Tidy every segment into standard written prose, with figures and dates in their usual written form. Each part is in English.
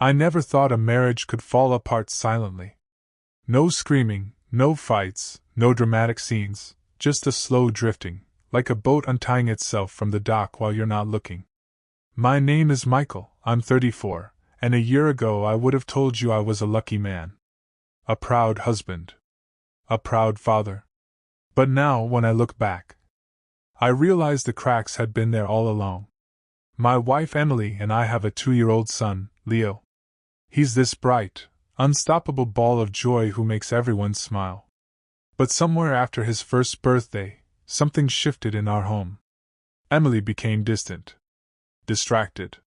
I never thought a marriage could fall apart silently. No screaming, no fights, no dramatic scenes, just a slow drifting, like a boat untying itself from the dock while you're not looking. My name is Michael, I'm 34, and a year ago I would have told you I was a lucky man. A proud husband. A proud father. But now, when I look back, I realize the cracks had been there all along. My wife Emily and I have a 2-year-old son, Leo. He's this bright, unstoppable ball of joy who makes everyone smile. But somewhere after his first birthday, something shifted in our home. Emily became distant. Distracted.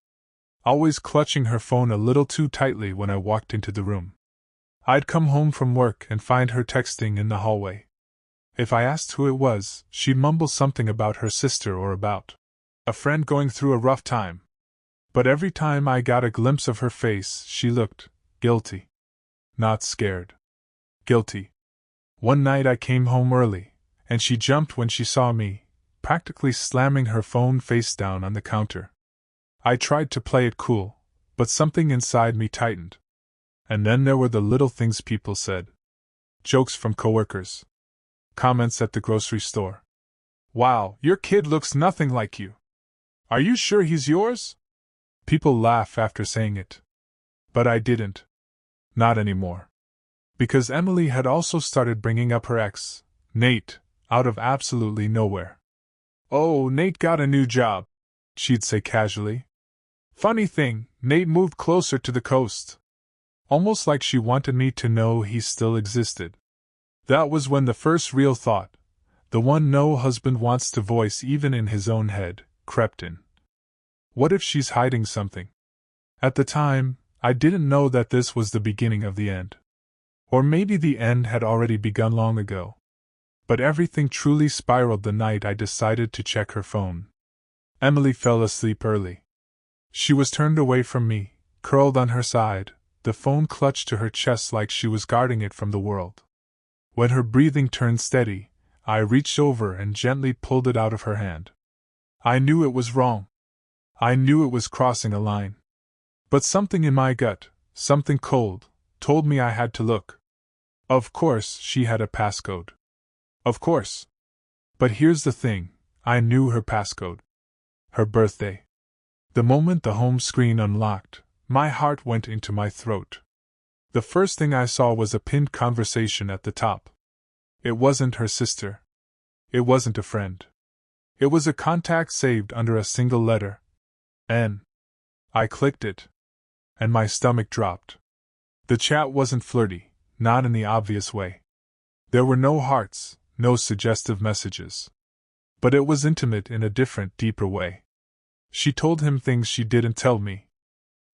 Always clutching her phone a little too tightly when I walked into the room. I'd come home from work and find her texting in the hallway. If I asked who it was, she'd mumble something about her sister or about a friend going through a rough time. But every time I got a glimpse of her face, she looked guilty. Not scared. Guilty. One night I came home early, and she jumped when she saw me, practically slamming her phone face down on the counter. I tried to play it cool, but something inside me tightened. And then there were the little things people said. Jokes from coworkers. Comments at the grocery store. Wow, your kid looks nothing like you. Are you sure he's yours? People laugh after saying it. But I didn't. Not anymore. Because Emily had also started bringing up her ex, Nate, out of absolutely nowhere. Oh, Nate got a new job, she'd say casually. Funny thing, Nate moved closer to the coast. Almost like she wanted me to know he still existed. That was when the first real thought, the one no husband wants to voice even in his own head, crept in. What if she's hiding something? At the time, I didn't know that this was the beginning of the end. Or maybe the end had already begun long ago. But everything truly spiraled the night I decided to check her phone. Emily fell asleep early. She was turned away from me, curled on her side, the phone clutched to her chest like she was guarding it from the world. When her breathing turned steady, I reached over and gently pulled it out of her hand. I knew it was wrong. I knew it was crossing a line. But something in my gut, something cold, told me I had to look. Of course, she had a passcode. Of course. But here's the thing, I knew her passcode. Her birthday. The moment the home screen unlocked, my heart went into my throat. The first thing I saw was a pinned conversation at the top. It wasn't her sister. It wasn't a friend. It was a contact saved under a single letter. N. I clicked it. And my stomach dropped. The chat wasn't flirty, not in the obvious way. There were no hearts, no suggestive messages. But it was intimate in a different, deeper way. She told him things she didn't tell me.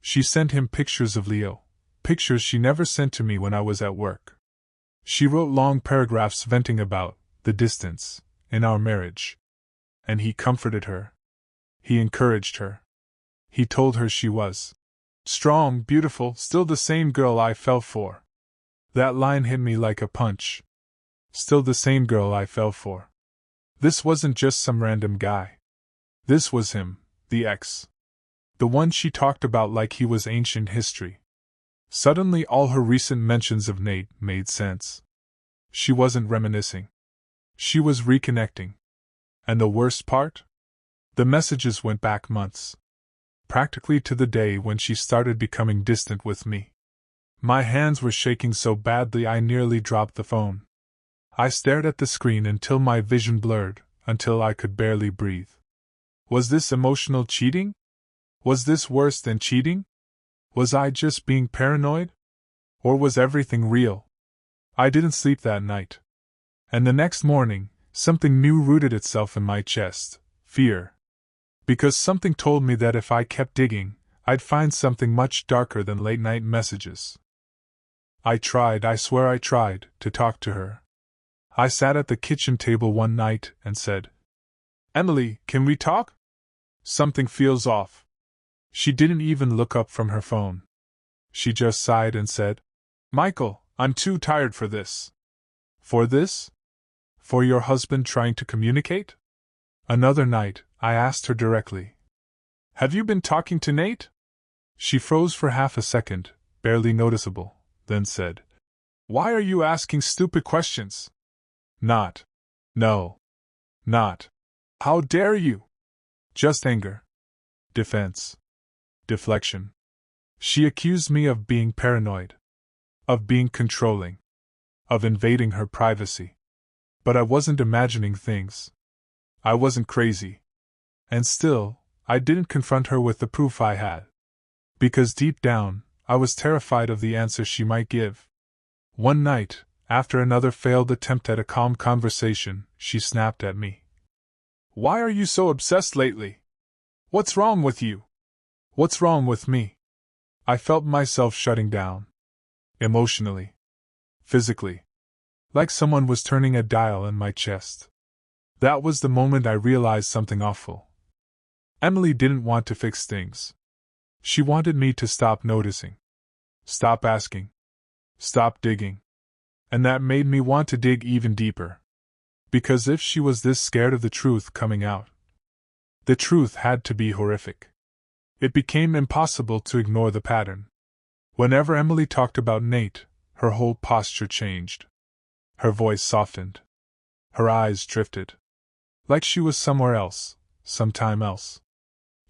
She sent him pictures of Leo, pictures she never sent to me when I was at work. She wrote long paragraphs venting about the distance in our marriage. And he comforted her. He encouraged her. He told her she was strong, beautiful, still the same girl I fell for. That line hit me like a punch. Still the same girl I fell for. This wasn't just some random guy. This was him, the ex. The one she talked about like he was ancient history. Suddenly all her recent mentions of Nate made sense. She wasn't reminiscing. She was reconnecting. And the worst part? The messages went back months. Practically to the day when she started becoming distant with me. My hands were shaking so badly I nearly dropped the phone. I stared at the screen until my vision blurred, until I could barely breathe. Was this emotional cheating? Was this worse than cheating? Was I just being paranoid? Or was everything real? I didn't sleep that night. And the next morning, something new rooted itself in my chest, fear. Because something told me that if I kept digging, I'd find something much darker than late-night messages. I swear I tried, to talk to her. I sat at the kitchen table one night and said, "Emily, can we talk? Something feels off." She didn't even look up from her phone. She just sighed and said, "Michael, I'm too tired for this." For this? For your husband trying to communicate? Another night, I asked her directly, "Have you been talking to Nate?" She froze for half a second, barely noticeable, then said, "Why are you asking stupid questions?" Not. No. Not. How dare you? Just anger. Defense. Deflection. She accused me of being paranoid. Of being controlling. Of invading her privacy. But I wasn't imagining things. I wasn't crazy. And still, I didn't confront her with the proof I had. Because deep down, I was terrified of the answer she might give. One night, after another failed attempt at a calm conversation, she snapped at me. "Why are you so obsessed lately? What's wrong with you?" What's wrong with me? I felt myself shutting down. Emotionally. Physically. Like someone was turning a dial in my chest. That was the moment I realized something awful. Emily didn't want to fix things. She wanted me to stop noticing. Stop asking. Stop digging. And that made me want to dig even deeper. Because if she was this scared of the truth coming out, the truth had to be horrific. It became impossible to ignore the pattern. Whenever Emily talked about Nate, her whole posture changed. Her voice softened. Her eyes drifted. Like she was somewhere else, sometime else.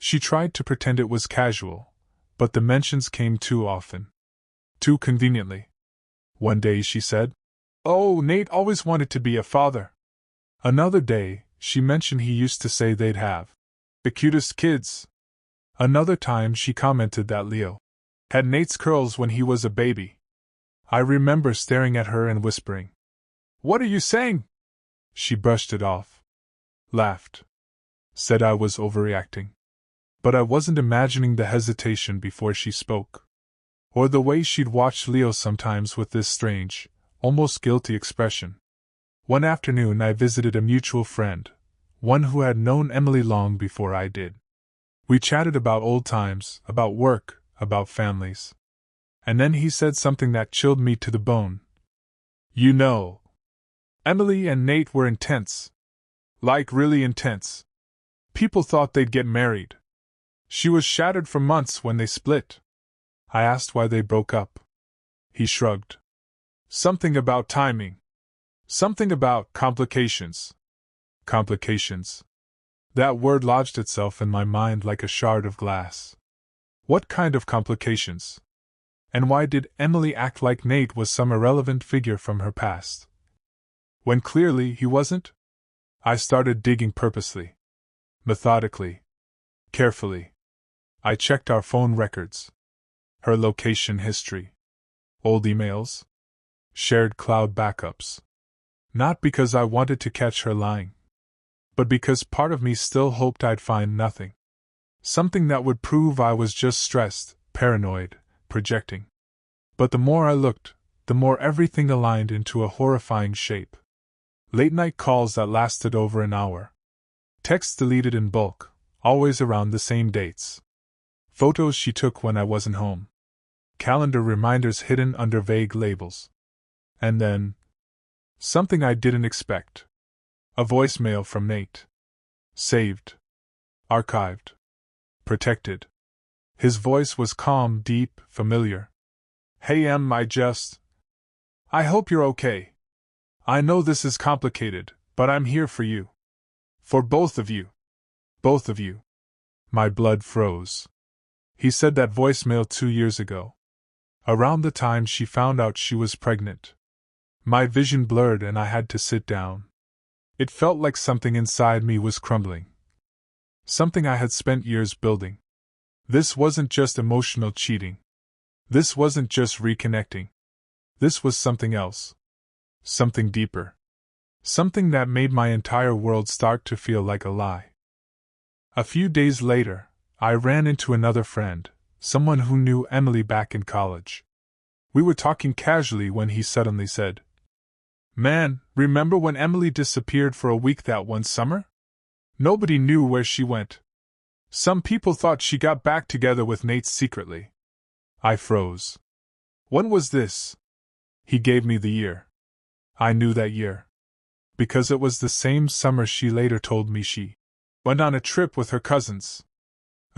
She tried to pretend it was casual, but the mentions came too often. Too conveniently. One day she said, "Oh, Nate always wanted to be a father." Another day, she mentioned he used to say they'd have the cutest kids. Another time she commented that Leo had Nate's curls when he was a baby. I remember staring at her and whispering, "What are you saying?" She brushed it off. Laughed. Said I was overreacting. But I wasn't imagining the hesitation before she spoke. Or the way she'd watch Leo sometimes with this strange, almost guilty expression. One afternoon I visited a mutual friend, one who had known Emily long before I did. We chatted about old times, about work, about families. And then he said something that chilled me to the bone. "You know, Emily and Nate were intense. Like really intense. People thought they'd get married. She was shattered for months when they split." I asked why they broke up. He shrugged. "Something about timing. Something about complications." Complications. That word lodged itself in my mind like a shard of glass. What kind of complications? And why did Emily act like Nate was some irrelevant figure from her past, when clearly he wasn't? I started digging purposely. Methodically. Carefully. I checked our phone records. Her location history. Old emails. Shared cloud backups. Not because I wanted to catch her lying, but because part of me still hoped I'd find nothing. Something that would prove I was just stressed, paranoid, projecting. But the more I looked, the more everything aligned into a horrifying shape. Late-night calls that lasted over an hour. Texts deleted in bulk, always around the same dates. Photos she took when I wasn't home. Calendar reminders hidden under vague labels. And then, something I didn't expect. A voicemail from Nate. Saved. Archived. Protected. His voice was calm, deep, familiar. "Hey Em, I hope you're okay. I know this is complicated, but I'm here for you. For both of you. Both of you." My blood froze. He said that voicemail 2 years ago. Around the time she found out she was pregnant. My vision blurred and I had to sit down. It felt like something inside me was crumbling. Something I had spent years building. This wasn't just emotional cheating. This wasn't just reconnecting. This was something else. Something deeper. Something that made my entire world start to feel like a lie. A few days later, I ran into another friend, someone who knew Emily back in college. We were talking casually when he suddenly said, "Man, remember when Emily disappeared for a week that one summer? Nobody knew where she went. Some people thought she got back together with Nate secretly." I froze. "When was this?" He gave me the year. I knew that year. Because it was the same summer she later told me she went on a trip with her cousins.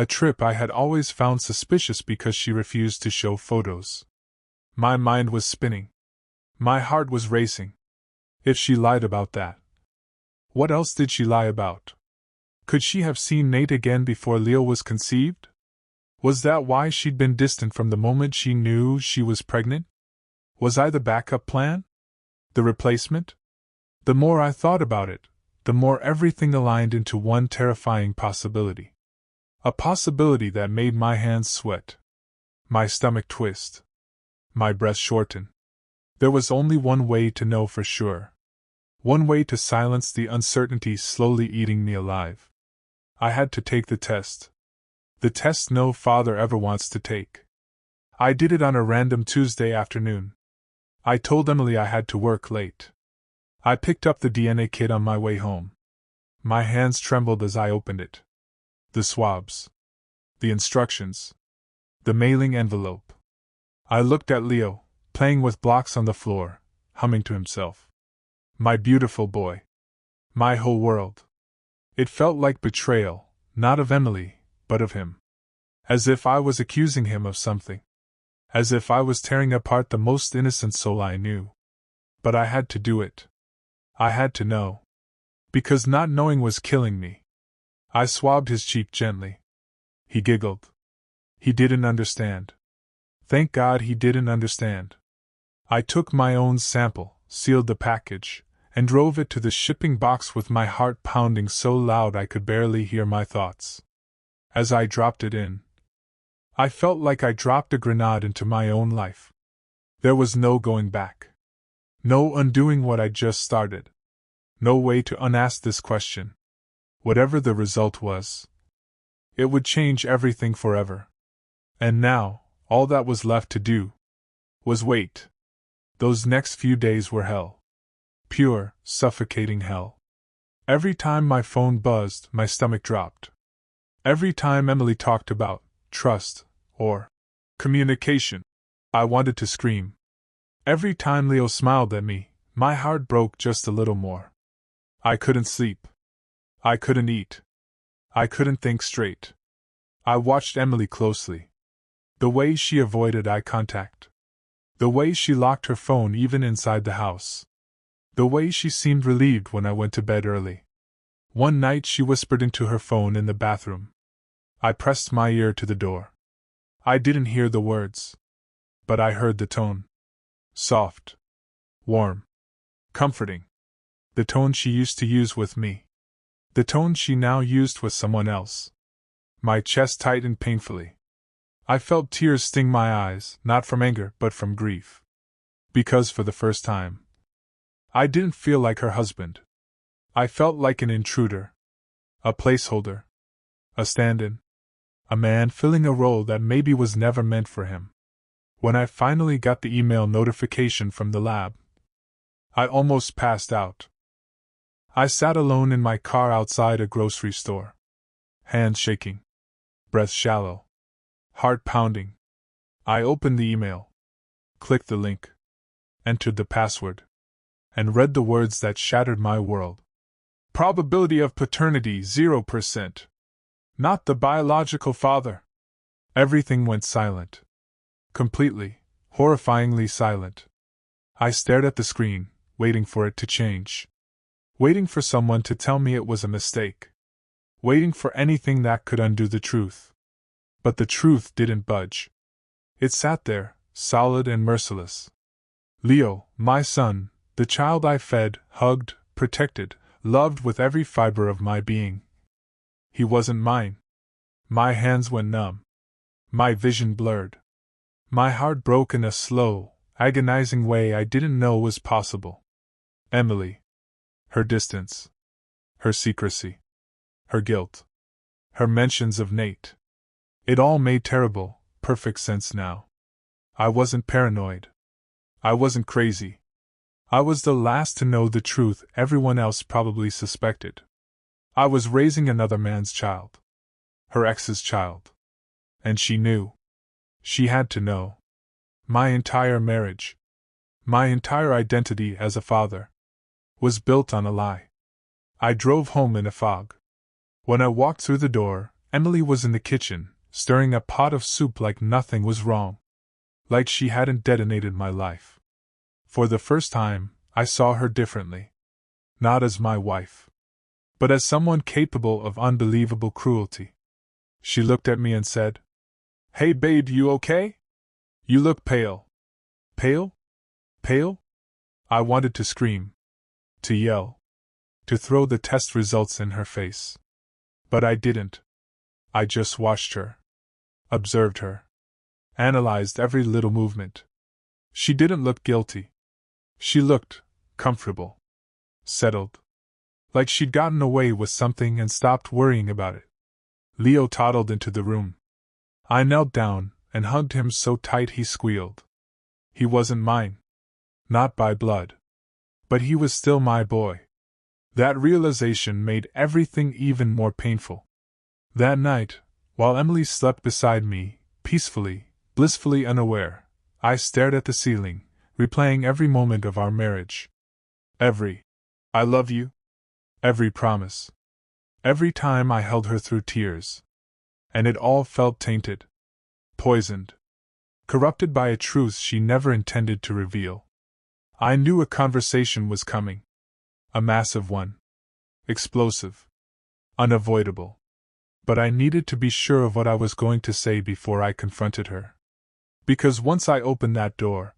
A trip I had always found suspicious because she refused to show photos. My mind was spinning. My heart was racing. If she lied about that, what else did she lie about? Could she have seen Nate again before Leo was conceived? Was that why she'd been distant from the moment she knew she was pregnant? Was I the backup plan? The replacement? The more I thought about it, the more everything aligned into one terrifying possibility. A possibility that made my hands sweat, my stomach twist, my breath shorten. There was only one way to know for sure. One way to silence the uncertainty slowly eating me alive. I had to take the test. The test no father ever wants to take. I did it on a random Tuesday afternoon. I told Emily I had to work late. I picked up the DNA kit on my way home. My hands trembled as I opened it. The swabs. The instructions. The mailing envelope. I looked at Leo, playing with blocks on the floor, humming to himself. My beautiful boy. My whole world. It felt like betrayal, not of Emily, but of him. As if I was accusing him of something. As if I was tearing apart the most innocent soul I knew. But I had to do it. I had to know. Because not knowing was killing me. I swabbed his cheek gently. He giggled. He didn't understand. Thank God he didn't understand. I took my own sample, sealed the package, and drove it to the shipping box with my heart pounding so loud I could barely hear my thoughts. As I dropped it in, I felt like I dropped a grenade into my own life. There was no going back. No undoing what I'd just started. No way to unask this question. Whatever the result was, it would change everything forever. And now, all that was left to do was wait. Those next few days were hell. Pure, suffocating hell. Every time my phone buzzed, my stomach dropped. Every time Emily talked about trust or communication, I wanted to scream. Every time Leo smiled at me, my heart broke just a little more. I couldn't sleep. I couldn't eat. I couldn't think straight. I watched Emily closely. The way she avoided eye contact. The way she locked her phone even inside the house. The way she seemed relieved when I went to bed early. One night she whispered into her phone in the bathroom. I pressed my ear to the door. I didn't hear the words. But I heard the tone. Soft. Warm. Comforting. The tone she used to use with me. The tone she now used with someone else. My chest tightened painfully. I felt tears sting my eyes, not from anger but from grief. Because for the first time, I didn't feel like her husband. I felt like an intruder. A placeholder. A stand-in. A man filling a role that maybe was never meant for him. When I finally got the email notification from the lab, I almost passed out. I sat alone in my car outside a grocery store. Hands shaking. Breath shallow. Heart pounding. I opened the email. Clicked the link. Entered the password. And read the words that shattered my world. Probability of paternity 0%. Not the biological father. Everything went silent. Completely, horrifyingly silent. I stared at the screen, waiting for it to change. Waiting for someone to tell me it was a mistake. Waiting for anything that could undo the truth. But the truth didn't budge. It sat there, solid and merciless. Leo, my son, the child I fed, hugged, protected, loved with every fiber of my being. He wasn't mine. My hands went numb. My vision blurred. My heart broke in a slow, agonizing way I didn't know was possible. Emily. Her distance. Her secrecy. Her guilt. Her mentions of Nate. It all made terrible, perfect sense now. I wasn't paranoid. I wasn't crazy. I was the last to know the truth everyone else probably suspected. I was raising another man's child. Her ex's child. And she knew. She had to know. My entire marriage, my entire identity as a father, was built on a lie. I drove home in a fog. When I walked through the door, Emily was in the kitchen, stirring a pot of soup like nothing was wrong. Like she hadn't detonated my life. For the first time, I saw her differently. Not as my wife, but as someone capable of unbelievable cruelty. She looked at me and said, "Hey babe, you okay? You look pale." Pale? Pale? I wanted to scream. To yell. To throw the test results in her face. But I didn't. I just watched her. Observed her. Analyzed every little movement. She didn't look guilty. She looked comfortable. Settled. Like she'd gotten away with something and stopped worrying about it. Leo toddled into the room. I knelt down and hugged him so tight he squealed. He wasn't mine. Not by blood. But he was still my boy. That realization made everything even more painful. That night, while Emily slept beside me, peacefully, blissfully unaware, I stared at the ceiling, replaying every moment of our marriage. Every "I love you," every promise. Every time I held her through tears. And it all felt tainted. Poisoned. Corrupted by a truth she never intended to reveal. I knew a conversation was coming. A massive one. Explosive. Unavoidable. But I needed to be sure of what I was going to say before I confronted her. Because once I opened that door,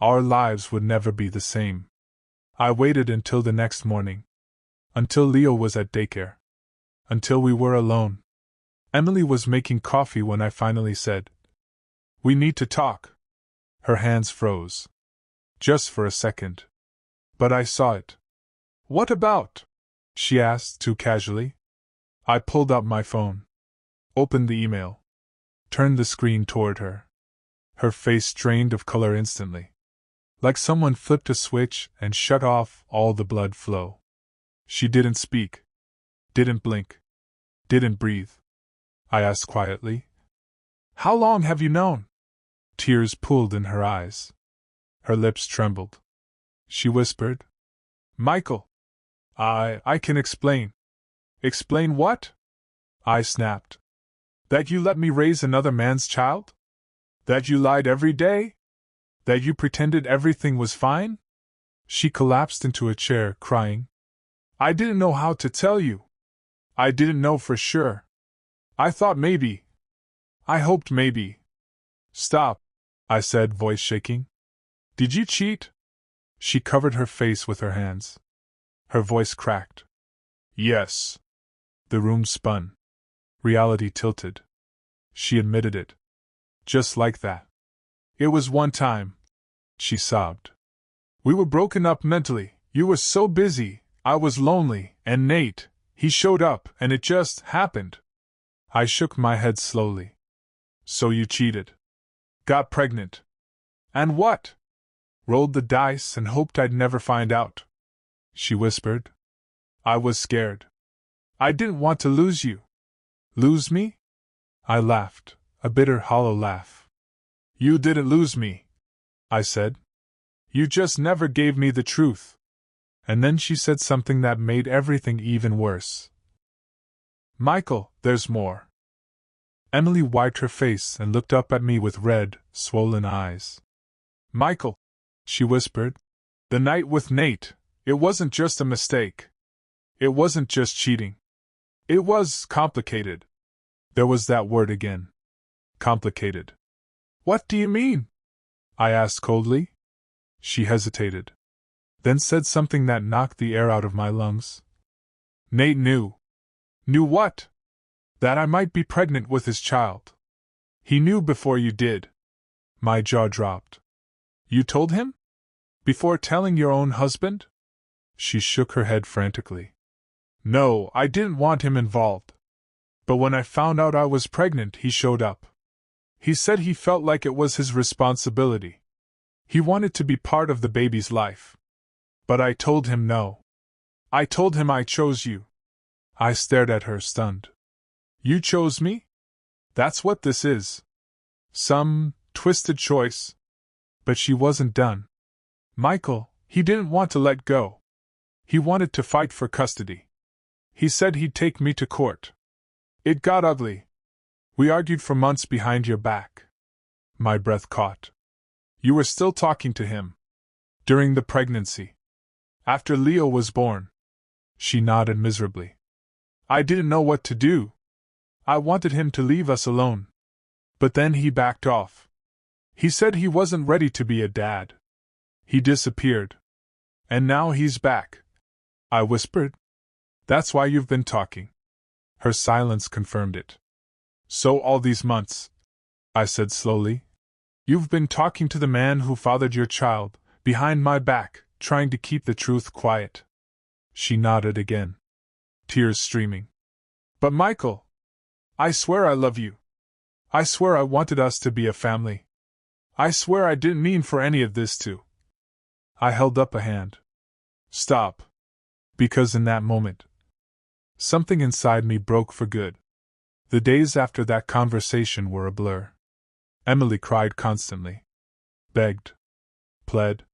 our lives would never be the same. I waited until the next morning. Until Leo was at daycare. Until we were alone. Emily was making coffee when I finally said, "We need to talk." Her hands froze. Just for a second. But I saw it. "What about?" she asked too casually. I pulled out my phone. Opened the email. Turned the screen toward her. Her face drained of color instantly. Like someone flipped a switch and shut off all the blood flow. She didn't speak. Didn't blink. Didn't breathe. I asked quietly, "How long have you known?" Tears pooled in her eyes. Her lips trembled. She whispered, "Michael, I can explain." "Explain what?" I snapped. "That you let me raise another man's child? That you lied every day? That you pretended everything was fine?" She collapsed into a chair, crying. "I didn't know how to tell you. I didn't know for sure. I thought maybe. I hoped maybe." "Stop," I said, voice shaking. "Did you cheat?" She covered her face with her hands. Her voice cracked. "Yes." The room spun. Reality tilted. She admitted it. Just like that. "It was one time," she sobbed. "We were broken up mentally, you were so busy, I was lonely, and Nate, he showed up, and it just happened." I shook my head slowly. "So you cheated. Got pregnant. And what?" "Rolled the dice and hoped I'd never find out," she whispered. "I was scared. I didn't want to lose you." "Lose me?" I laughed, a bitter, hollow laugh. "You didn't lose me," I said. "You just never gave me the truth." And then she said something that made everything even worse. "Michael, there's more." Emily wiped her face and looked up at me with red, swollen eyes. "Michael," she whispered, "the night with Nate, it wasn't just a mistake. It wasn't just cheating. It was complicated." There was that word again. Complicated. "What do you mean?" I asked coldly. She hesitated. Then said something that knocked the air out of my lungs. "Nate knew." "Knew what?" "That I might be pregnant with his child. He knew before you did." My jaw dropped. "You told him? Before telling your own husband?" She shook her head frantically. "No, I didn't want him involved. But when I found out I was pregnant, he showed up. He said he felt like it was his responsibility. He wanted to be part of the baby's life. But I told him no. I told him I chose you." I stared at her, stunned. "You chose me? That's what this is. Some twisted choice." But she wasn't done. "Michael, he didn't want to let go. He wanted to fight for custody. He said he'd take me to court. It got ugly. We argued for months behind your back. My breath caught. You were still talking to him. During the pregnancy. After Leo was born. She nodded miserably. I didn't know what to do. I wanted him to leave us alone. But then he backed off. He said he wasn't ready to be a dad. He disappeared. And now he's back. I whispered. That's why you've been talking. Her silence confirmed it. So all these months, I said slowly, you've been talking to the man who fathered your child, behind my back, trying to keep the truth quiet. She nodded again. Tears streaming. But Michael, I swear I love you. I swear I wanted us to be a family. I swear I didn't mean for any of this to. I held up a hand. Stop. Because in that moment, something inside me broke for good. The days after that conversation were a blur. Emily cried constantly. Begged. Pled.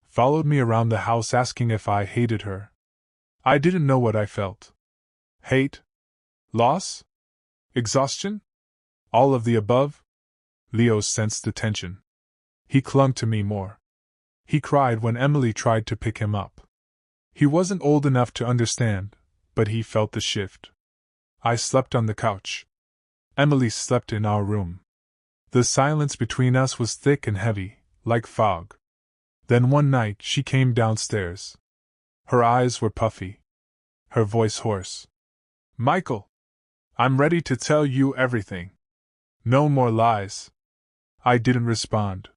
Followed me around the house asking if I hated her. I didn't know what I felt. Hate? Loss? Exhaustion? All of the above? Leo sensed the tension. He clung to me more. He cried when Emily tried to pick him up. He wasn't old enough to understand, but he felt the shift. I slept on the couch. Emily slept in our room. The silence between us was thick and heavy, like fog. Then one night she came downstairs. Her eyes were puffy. Her voice hoarse. Michael! I'm ready to tell you everything. No more lies. I didn't respond.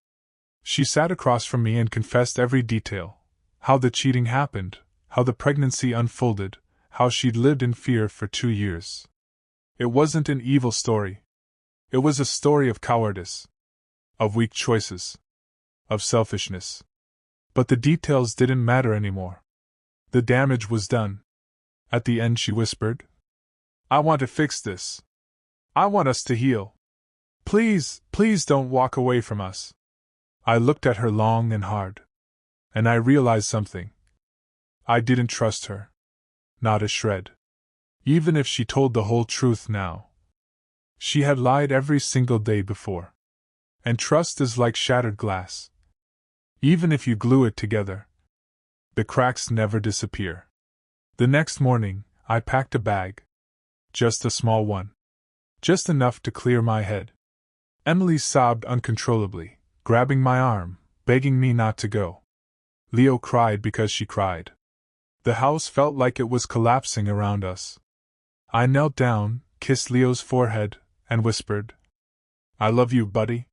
She sat across from me and confessed every detail. How the cheating happened, how the pregnancy unfolded, how she'd lived in fear for 2 years. It wasn't an evil story. It was a story of cowardice. Of weak choices. Of selfishness. But the details didn't matter anymore. The damage was done. At the end she whispered, I want to fix this. I want us to heal. Please, please don't walk away from us. I looked at her long and hard. And I realized something. I didn't trust her. Not a shred. Even if she told the whole truth now. She had lied every single day before. And trust is like shattered glass. Even if you glue it together, the cracks never disappear. The next morning, I packed a bag. Just a small one. Just enough to clear my head. Emily sobbed uncontrollably, grabbing my arm, begging me not to go. Leo cried because she cried. The house felt like it was collapsing around us. I knelt down, kissed Leo's forehead, and whispered, I love you, buddy.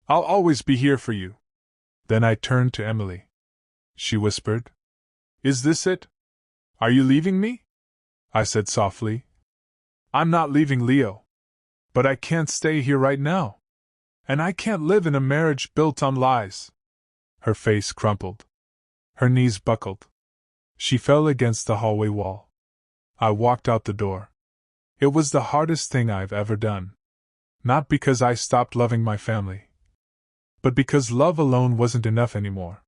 I'll always be here for you. Then I turned to Emily. She whispered, Is this it? Are you leaving me? I said softly, I'm not leaving Leo. But I can't stay here right now. And I can't live in a marriage built on lies. Her face crumpled. Her knees buckled. She fell against the hallway wall. I walked out the door. It was the hardest thing I've ever done. Not because I stopped loving my family, but because love alone wasn't enough anymore.